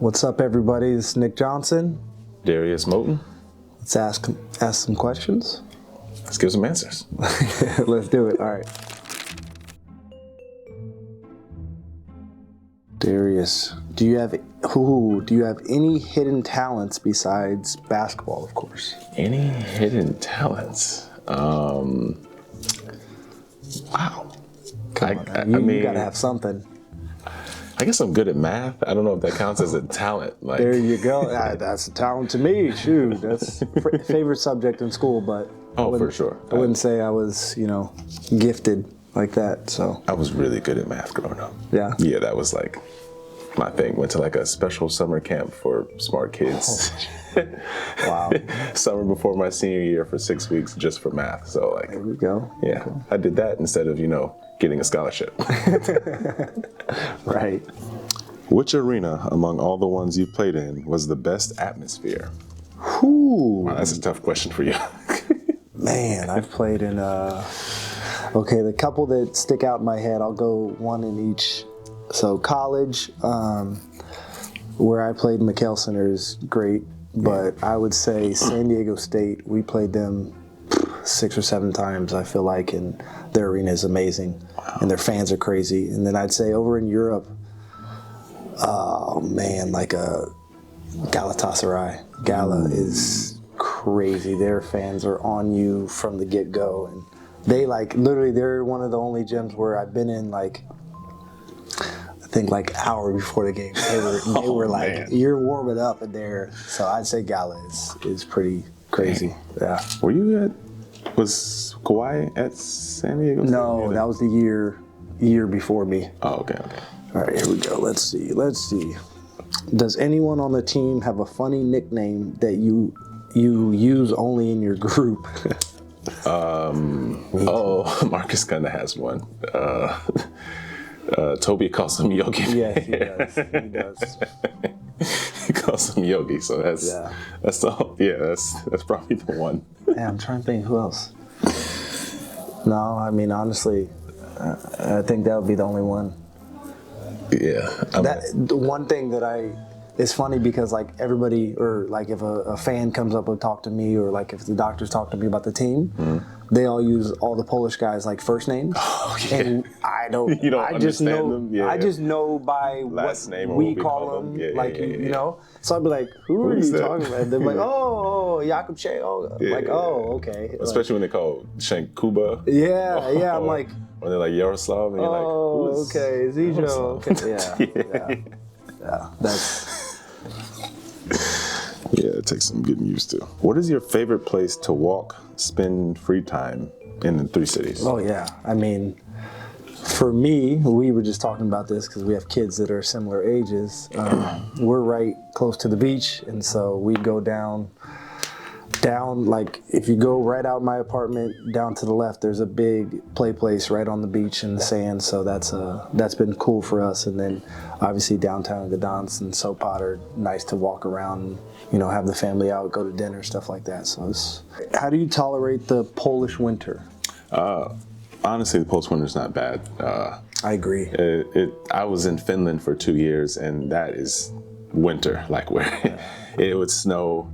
What's up, everybody? This is Nick Johnson. Darious Moten. Let's ask some questions. Let's give some answers. Let's do it. All right. Darius, do you have any hidden talents besides basketball, of course? Any hidden talents? Wow. I mean, you gotta have something. I guess I'm good at math. I don't know if that counts as a talent. Like, there you go. That's a talent to me. Shoot, that's favorite subject in school. But for sure. I wouldn't say I was, gifted like that. So I was really good at math growing up. Yeah. Yeah, that was like my thing. Went to like a special summer camp for smart kids. Wow. Summer before my senior year for 6 weeks just for math. So like, there we go. Yeah, cool. I did that instead of getting a scholarship. Right. Which arena among all the ones you've played in was the best atmosphere? Ooh. Wow, that's a tough question for you. Man, I've played in, okay, the couple that stick out in my head, I'll go one in each. So college, where I played McHale Center is great, but I would say San Diego State, we played them 6 or 7 times, I feel like, and their arena is amazing. Wow. And their fans are crazy. And then I'd say over in Europe, oh man, like a Galatasaray. Gala is crazy. Their fans are on you from the get-go. And they literally, they're one of the only gyms where I've been in I think hour before the game. They were like, man, you're warming up in there. So I'd say Gala is pretty crazy. Dang. Yeah. Was Kawhi at San Diego? No, that was the year before me. Oh, okay. All right, here we go. Let's see. Does anyone on the team have a funny nickname that you use only in your group? Marcus kind of has one. Toby calls him Yogi. Yes, he does. He does. He calls him Yogi, so that's all. Yeah, that's probably the one. Yeah, I'm trying to think who else. No, I mean honestly, I think that would be the only one. Yeah. The one thing that it's funny because everybody, or if a fan comes up and talk to me, or if the doctors talk to me about the team, they all use all the Polish guys first names. Oh, yeah. And I don't. You don't I just understand know. them? Yeah. I just know by last what name or we what call them. Yeah. So I'd be like, "Who are you talking about?" They're like, Yeah. "Oh, Jakob Shea." Oh, okay. Especially when they call Shankuba. Yeah. I'm like, or they're like Yaroslav, and you're like, who's okay, Zijo. Okay, yeah. That's. Yeah, it takes some getting used to. What is your favorite place to walk, spend free time in the 3 cities? Oh yeah, I mean, for me, we were just talking about this because we have kids that are similar ages. We're right close to the beach, and so we go down. If you go right out my apartment, down to the left, there's a big play place right on the beach in the sand. So that's been cool for us. And then obviously downtown Gdansk and Sopot are nice to walk around, have the family out, go to dinner, stuff like that. So how do you tolerate the Polish winter? Honestly, the Polish winter is not bad. I agree. I was in Finland for 2 years, and that is winter, where it would snow.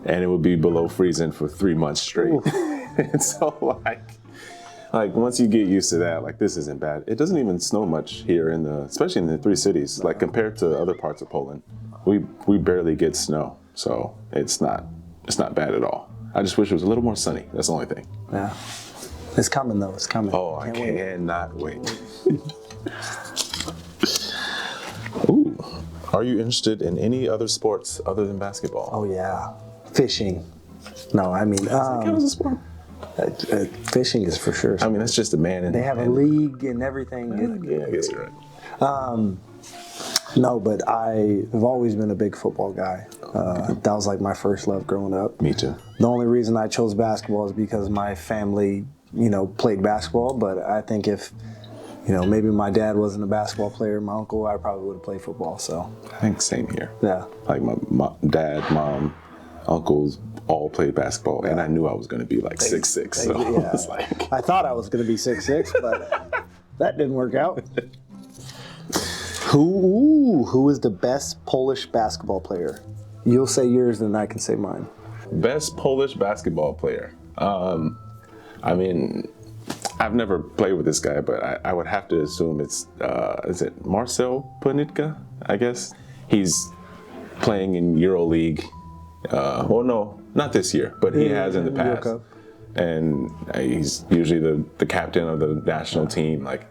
And it would be below freezing for 3 months straight. And so once you get used to that, this isn't bad. It doesn't even snow much here especially in the 3 cities. Compared to other parts of Poland, we barely get snow. So it's not bad at all. I just wish it was a little more sunny. That's the only thing. Yeah. It's coming though, it's coming. Oh, I cannot wait. Ooh. Are you interested in any other sports other than basketball? Oh yeah. Fishing. No, I mean, That was a sport. Fishing is for sure. I mean, that's just a man. They have a league and everything. Yeah, I guess you're right. No, but I've always been a big football guy. That was my first love growing up. Me too. The only reason I chose basketball is because my family, played basketball. But I think if, maybe my dad wasn't a basketball player, my uncle, I probably would have played football. So I think same here. Yeah. My dad, mom, uncles all played basketball, and I knew I was going to be 6'6". So yeah. I was I thought I was going to be 6'6", but that didn't work out. Who is the best Polish basketball player? You'll say yours, and I can say mine. Best Polish basketball player. I mean, I've never played with this guy, but I would have to assume it's, is it Marcel Ponitka, I guess? He's playing in EuroLeague. Well, no, not this year, but he has in the past. And he's usually the captain of the national team. Like,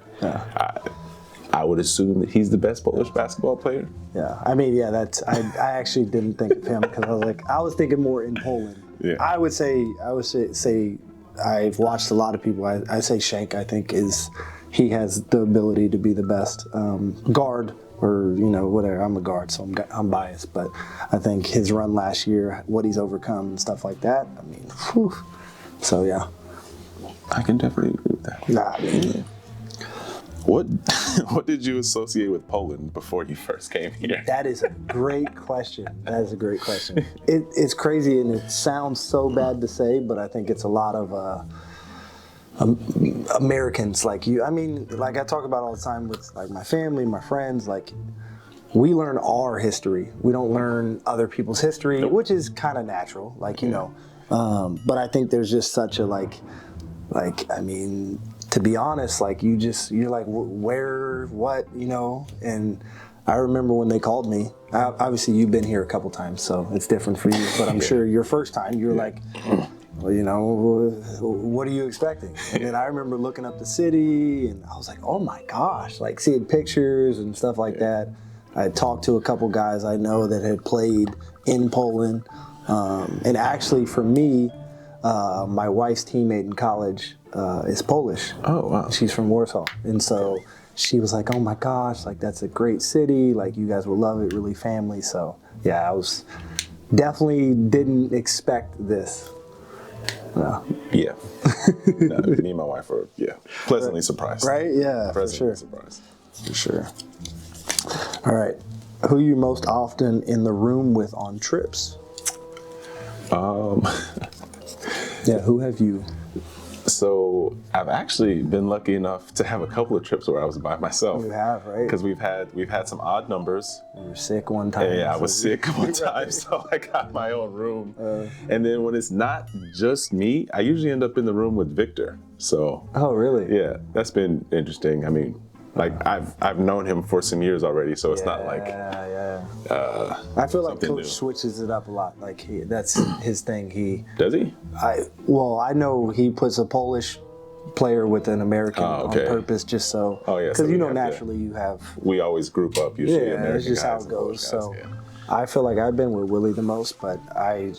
I would assume that he's the best Polish basketball player. Yeah, I mean, yeah, I actually didn't think of him because I was thinking more in Poland. Yeah. I would say I've watched a lot of people. I say Shank. I think he has the ability to be the best guard, or whatever. I'm a guard, so I'm biased, but I think his run last year, what he's overcome and stuff like that. I mean, whew. So yeah, I can definitely agree with that. Nah, I mean, what did you associate with Poland before you first came here? That is a great question. It's crazy, and it sounds so bad to say, but I think it's a lot of Americans like you. I mean, like I talk about all the time with like my family, my friends. Like, we learn our history. We don't learn other people's history, which is kind of natural. Like but I think there's just such a like I mean, to be honest, like you're like, where, what, and I remember when they called me, obviously you've been here a couple times, so it's different for you, but I'm sure your first time, you're like, well, what are you expecting? And then I remember looking up the city, and I was like, oh my gosh, like seeing pictures and stuff like that. I had talked to a couple guys I know that had played in Poland, and actually for me, my wife's teammate in college is Polish. Oh, wow. She's from Warsaw. And so she was like, oh my gosh, like that's a great city. Like you guys will love it, really family. So yeah, I was definitely didn't expect this. No. Yeah. No, me and my wife were, pleasantly surprised. Right? Yeah, pleasantly for sure. surprised. For sure. All right. Who are you most often in the room with on trips? Yeah, who have you? So I've actually been lucky enough to have a couple of trips where I was by myself. You have, right? Because we've had some odd numbers. You were sick one time. Yeah, I was sick one time, so I got my own room. And then when it's not just me, I usually end up in the room with Victor. So. Oh, really? Yeah, that's been interesting. I mean, like I've known him for some years already, so it's not like. I feel like Coach new. switches it up a lot. Like that's his thing. Does he? I know he puts a Polish player with an American on purpose, just so. Oh yeah. Because naturally you have. We always group up usually. Yeah, American that's just how guys it goes. Guys, so, I feel like I've been with Willie the most, but I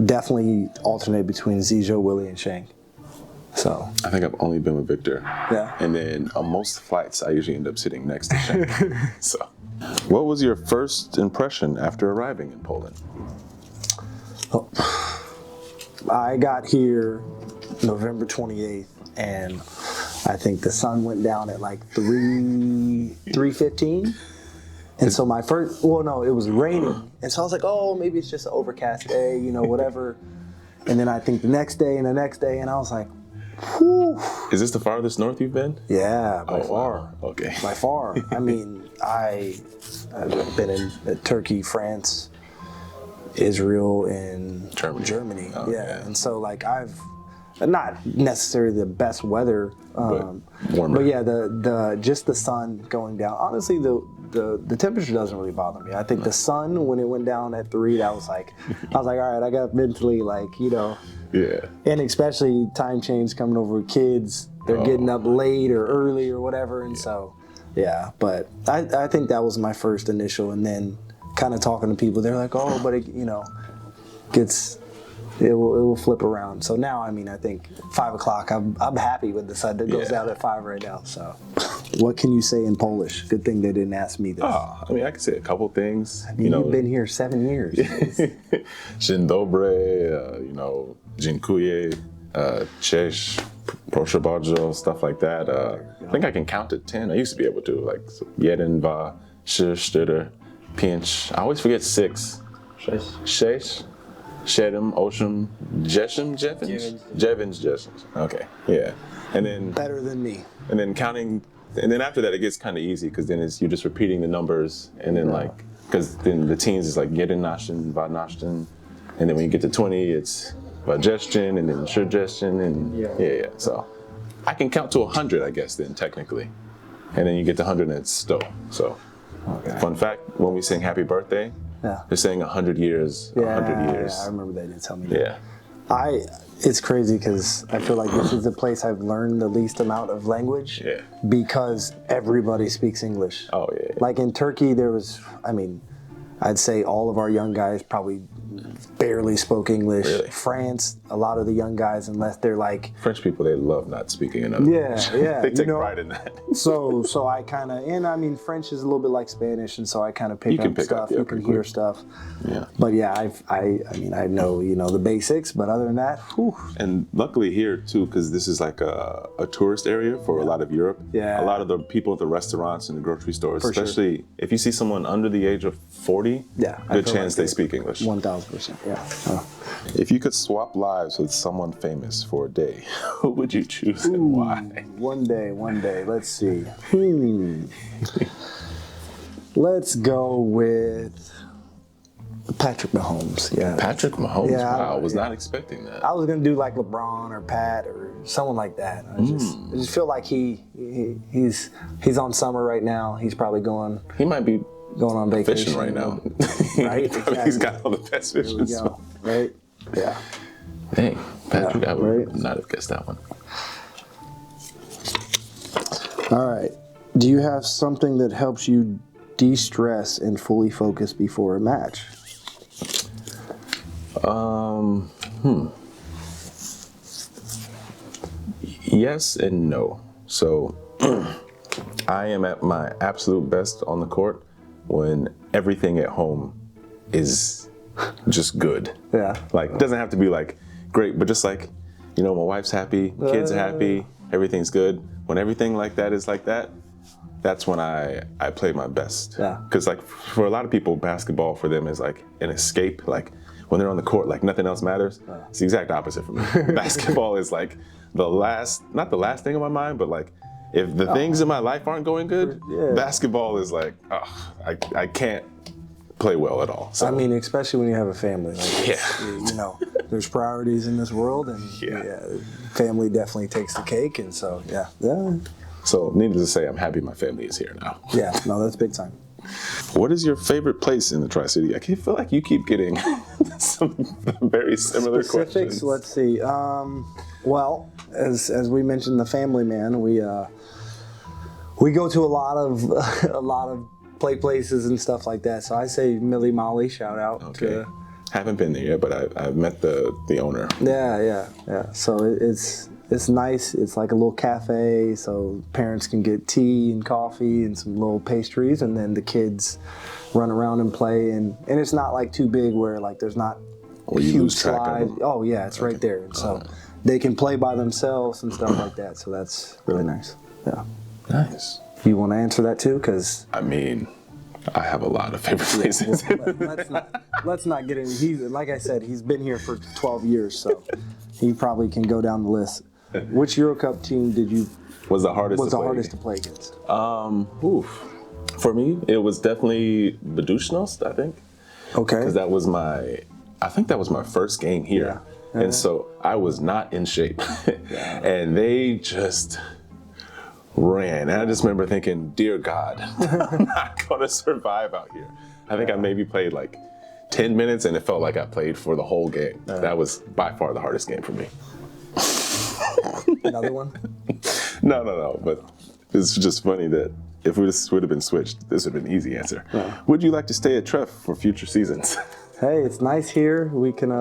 definitely alternate between Zijo, Willie, and Shank. So I think I've only been with Victor. Yeah. And then on most flights, I usually end up sitting next to Shank. So, what was your first impression after arriving in Poland? Oh. I got here November 28th, and I think the sun went down at like 3:15. And so my first, it was raining. And so I was like, oh, maybe it's just an overcast day, whatever. And then I think the next day, and I was like, whew. Is this the farthest north you've been? Yeah, by far. Wow. Okay. By far. I mean, I've been in Turkey, France, Israel, and Germany. Oh, yeah. And so like I've not necessarily the best weather, warmer. But yeah, the just the sun going down. Honestly, the temperature doesn't really bother me. I think the sun, when it went down at 3, I was like, all right, I got mentally Yeah. And especially time change coming over with kids, they're getting up late or early or whatever, and so yeah. But I think that was my first initial, and then kind of talking to people, they're like, oh, but it will flip around. So now, I mean, I think 5 o'clock, I'm happy with the sun that goes out at 5 right now. So, what can you say in Polish? Good thing they didn't ask me this. I mean, I can say a couple things. I mean, you've been here 7 years. Dzień dobry, dziękuję, cześć, proszę bardzo, stuff like that. I think I can count to 10. I used to be able to, like, 1, 2, 3, 4, 5. I always forget 6. 6. 7, 8, 10, 9. Okay, yeah. And then Better than me. And then counting And then after that, it gets kind of easy because then you're just repeating the numbers, and then because then the teens is like jeden naszten, dwa naszten, and then when you get to 20, it's suggestion and then suggestion and yeah. So I can count to 100, I guess, then technically, and then you get to 100 and it's sto. So fun fact: when we sing Happy Birthday, they're saying 100 years, 100 years. Yeah, I remember they did tell me that. It's crazy because I feel like this is the place I've learned the least amount of language because everybody speaks English. Oh, yeah. Like in Turkey, there was, I'd say all of our young guys probably barely spoke English. Really? France, a lot of the young guys, unless they're like... French people, they love not speaking another language. Yeah. They take pride in that. So I kind of, and French is a little bit like Spanish, and so I kind of pick up stuff. You can hear stuff. Yeah. But yeah, I know, the basics, but other than that, whew. And luckily here too, because this is like a tourist area for a lot of Europe. Yeah. A lot of the people at the restaurants and the grocery stores, For especially if you see someone under the age of 40, good chance they speak English. 1,000%, yeah. If you could swap lives with someone famous for a day, who would you choose and why? One day. Let's see. Let's go with Patrick Mahomes. Yeah. Patrick Mahomes. Yeah, Wow, I was not expecting that. I was gonna do like LeBron or Pat or someone like that. I just feel like he's on summer right now. He's probably He might be going on vacation fishing right now. Right? Exactly. He's got all the best fishing spots. Right? Yeah. Dang, Patrick, I would right? not have guessed that one. All right. Do you have something that helps you de-stress and fully focus before a match? Yes and no. So I am at my absolute best on the court when everything at home is just good. Yeah. Like, it doesn't have to be like great, but just like, my wife's happy, kids are happy, everything's good. When everything like that is like that, that's when I play my best. Yeah. Because like for a lot of people, basketball for them is like an escape. Like when they're on the court, like nothing else matters. It's the exact opposite for me. Basketball is like not the last thing on my mind, but like if the things in my life aren't going good, basketball is like, I can't play well at all. So. Especially when you have a family. Like there's priorities in this world, and family definitely takes the cake, and so yeah. So needless to say, I'm happy my family is here now. Yeah, no, that's big time. What is your favorite place in the Tri-City? I feel like you keep getting some very similar Specifics, questions. Let's see. Well, as we mentioned, the family man, we go to a lot of play places and stuff like that. So I say Millie Molly, shout out. Okay. Haven't been there yet, but I've met the owner. Yeah. So it's nice. It's like a little cafe, so parents can get tea and coffee and some little pastries, and then the kids run around and play. And it's not like too big where like there's not Or you huge lose track of slide. them. Oh yeah, it's right there. And so they can play by themselves and stuff like that. So that's really nice. Yeah. Nice. You want to answer that too? Because I have a lot of favorite places. let's not get in. Like I said, he's been here for 12 years, so he probably can go down the list. Which Euro Cup team was the hardest to play against? For me, it was definitely Budućnost, I think. Okay. Because that was my first game here. Yeah. And so I was not in shape. And they just ran. And I just remember thinking, dear God, I'm not going to survive out here. I think I maybe played like 10 minutes and it felt like I played for the whole game. That was by far the hardest game for me. Another one? No. But it's just funny that if this would have been switched, this would have been an easy answer. Yeah. Would you like to stay at Tref for future seasons? Hey, it's nice here. We can,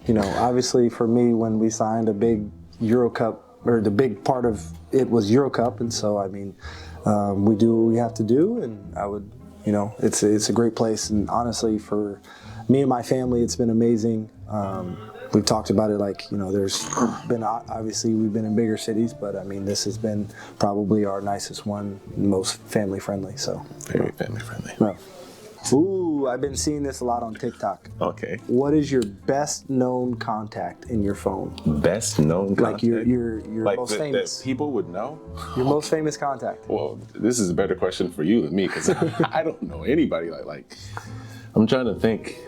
obviously for me, when we signed a big Euro Cup, or the big part of it was Euro Cup, and so we do what we have to do, and I would, it's a great place, and honestly for me and my family, it's been amazing. We've talked about it there's been, obviously we've been in bigger cities, but this has been probably our nicest one, most family friendly. So very family friendly. Yeah. Ooh, I've been seeing this a lot on TikTok. Okay. What is your best known contact in your phone? Best known contact? Like your like most famous. that people would know? Your most famous contact. Well, this is a better question for you than me because I don't know anybody like. I'm trying to think.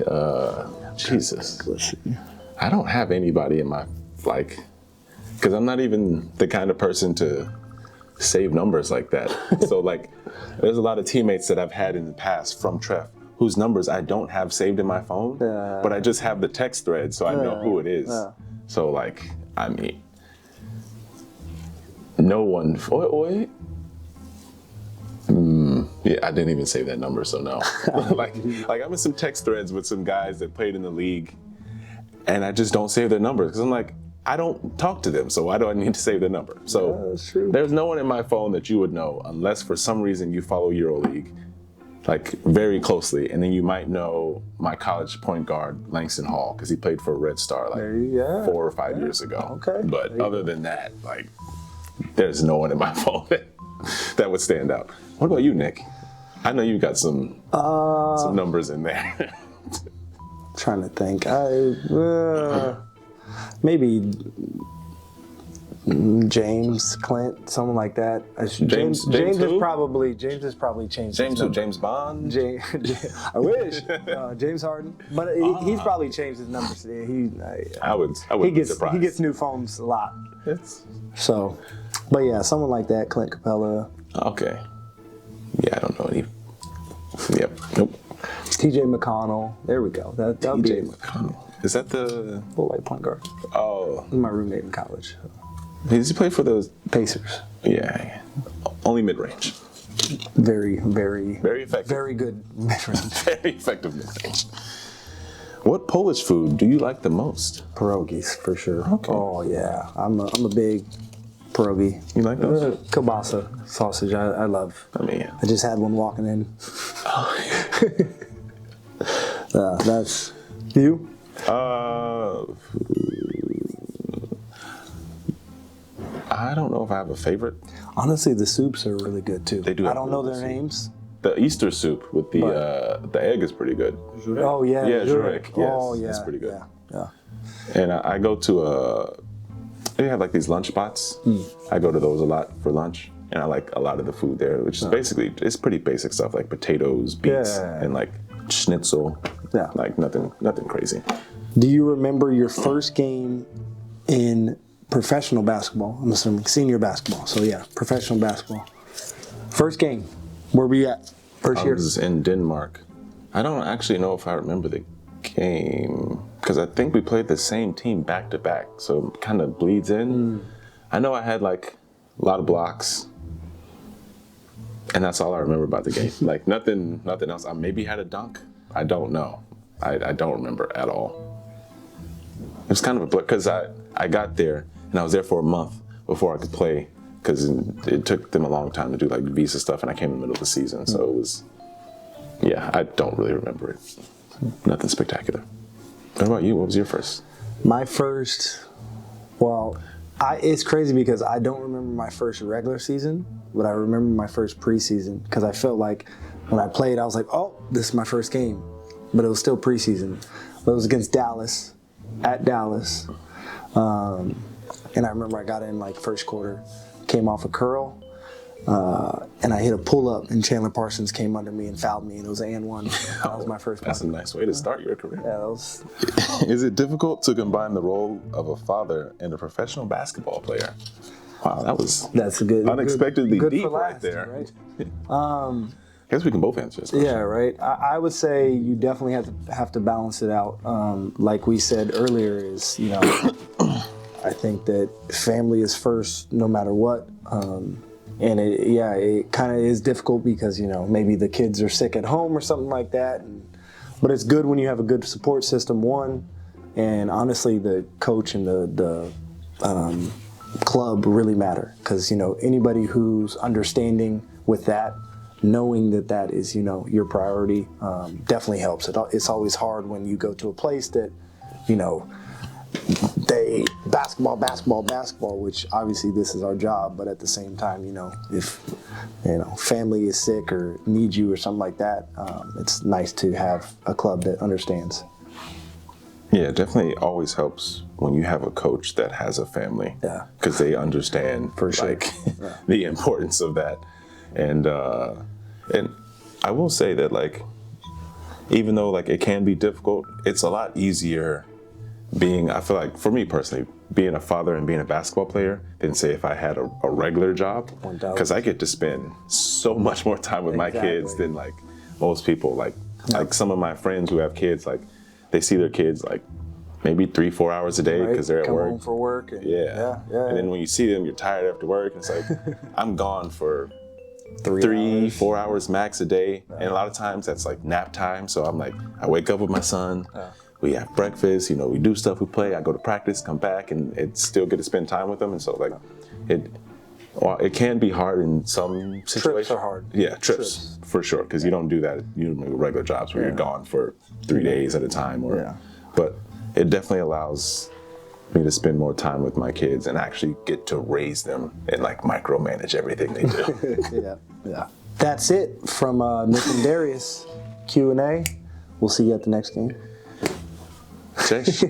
Jesus. Let's see. I don't have anybody in my because I'm not even the kind of person to save numbers like that. So there's a lot of teammates that I've had in the past from Tref whose numbers I don't have saved in my phone, but I just have the text thread so I know who it is. So I mean, no one. Wait. Yeah, I didn't even save that number, so no. like I'm in some text threads with some guys that played in the league, and I just don't save their numbers because I'm like, I don't talk to them, so why do I need to save their number? So that's true. There's no one in my phone that you would know unless for some reason you follow EuroLeague very closely, and then you might know my college point guard Langston Hall because he played for Red Star 4 or 5 years ago. Okay. But other than that, there's no one in my phone that would stand out. What about you, Nick? I know you got some numbers in there. Trying to think. Maybe James, Clint, someone like that. James has probably changed. James Bond. I wish James Harden, but he's probably changed his numbers today. I would be surprised. He gets new phones a lot. So, but yeah, someone like that, Clint Capella. Okay. Yeah, I don't know any. Yep. Nope. TJ McConnell. There we go. That'll be TJ McConnell. Is that the little white point guard? Oh, my roommate in college. Does he play for the Pacers? Yeah. Only mid-range. Very effective. Very good mid-range. Very effective mid-range. What Polish food do you like the most? Pierogies, for sure. Okay. Oh yeah, I'm a big pierogi. You like those? Kielbasa sausage. I love. I just had one walking in. That's you. I don't know if I have a favorite. Honestly, the soups are really good too. They do. I don't know their names. The Easter soup with the egg is pretty good. Oh yeah. Yeah, Jurek. Yes, oh yeah. That's pretty good. Yeah. And I go to they have these lunch spots. I go to those a lot for lunch, and I like a lot of the food there, which is basically it's pretty basic stuff like potatoes, beets, and schnitzel. Yeah. Nothing crazy. Do you remember your first game in professional basketball? I'm assuming senior basketball. So yeah, professional basketball. First game. Where were you at? First year? I was in Denmark. I don't actually know if I remember the game because I think we played the same team back to back, so it kind of bleeds in. I know I had a lot of blocks, and that's all I remember about the game. Nothing else. I maybe had a dunk. I don't know. I don't remember at all. It was kind of a blur because I got there and I was there for a month before I could play because it took them a long time to do visa stuff, and I came in the middle of the season, so it was. Yeah, I don't really remember it. Nothing spectacular. What about you? What was your first? My first, well, it's crazy because I don't remember my first regular season, but I remember my first preseason because I felt like when I played, I was like, oh, this is my first game. But it was still preseason. But it was against Dallas, at Dallas. And I remember I got in first quarter, came off a curl, and I hit a pull-up, and Chandler Parsons came under me and fouled me, and it was an and one. That was my first That's a nice way to start your career. Yeah, that was... Is it difficult to combine the role of a father and a professional basketball player? Wow, that's a good, unexpectedly good deep last, right there. Right? I guess we can both answer this question. Yeah, right. I would say you definitely have to balance it out. Like we said earlier, is I think that family is first, no matter what. And it kind of is difficult because maybe the kids are sick at home or something like that. But it's good when you have a good support system. One, and honestly, the coach and the club really matter because anybody who's understanding with that. Knowing that is, your priority definitely helps. It's always hard when you go to a place that, they basketball, which obviously this is our job, but at the same time, if family is sick or needs you or something like that, it's nice to have a club that understands. Yeah, it definitely always helps when you have a coach that has a family. Yeah. Because they understand For sure. like the importance of that. And I will say that like, even though like it can be difficult, it's a lot easier I feel like for me personally, being a father and being a basketball player than say if I had a regular job, because I get to spend so much more time with my kids than like most people. Like some of my friends who have kids, like they see their kids like maybe 3-4 hours a day because they're at Come work. home for work. And, yeah. And then when you see them, you're tired after work. And it's like, I'm gone for 3-4 hours max a day. And a lot of times that's like nap time. So I'm like, I wake up with my son. We have breakfast, we do stuff, we play, I go to practice, come back, and still get to spend time with them. And so like, it can be hard in some situations. Trips are hard. Yeah, trips for sure, because you don't do that with regular jobs where you're gone for 3 days at a time. But it definitely allows me to spend more time with my kids and actually get to raise them and like micromanage everything they do. Yeah. That's it from Nick and Darius Q&A. We'll see you at the next game. Cześć.